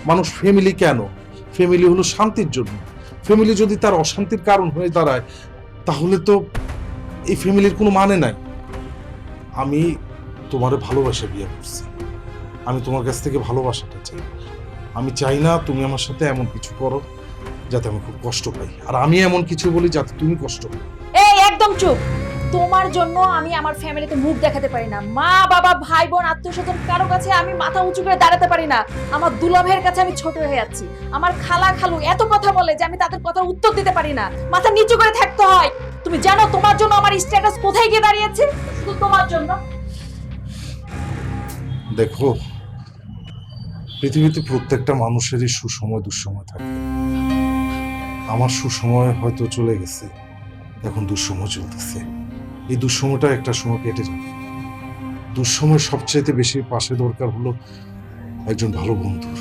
মানুষ ফ্যামিলি কেন? ফ্যামিলি হলো শান্তির জন্য। ফ্যামিলি যদি তার অশান্তির কারণ হয়ে দাঁড়ায়, তাহলে তো এই ফ্যামিলির কোনো মানে নাই। আমি তোমারে ভালোবাসা বিয়ে করছি, আমি তোমার কাছ থেকে ভালোবাসাটা চাই। আমি চাই না তুমি আমার সাথে এমন কিছু করো যাতে আমি খুব কষ্ট পাই, আর আমি এমন কিছু বলি যাতে তুমি কষ্ট পাও। এই একদম চুপ। তোমার জন্য আমি আমার ফ্যামিলিতে মুখ দেখাতে পারি না, মা বাবা ভাই বোন আত্মীয় স্বজন কারো কাছে আমি মাথা উঁচু করে দাঁড়াতে পারি না। আমার দুলাভাইয়ের কাছে আমি ছোট হয়ে যাচ্ছি। আমার খালা খালু এত কথা বলে যে আমি তাদের কথার উত্তর দিতে পারি না, মাথা নিচু করে থাকতে হয়। তুমি জানো তোমার জন্য আমার স্ট্যাটাস কোথায় গিয়ে দাঁড়িয়েছে? শুধু তোমার জন্য। দেখো, পৃথিবীতে প্রত্যেকটা মানুষেরই সুসময় দুঃসময় থাকে। আমার সুসময় হয়তো চলে গেছে, এখন দুঃসময় চলতেছে। এই দুঃসময়টা একটা সময় কেটে যাবে। দুঃসময় সবচাইতে বেশি পাশে দরকার হলো একজন ভালো বন্ধুর।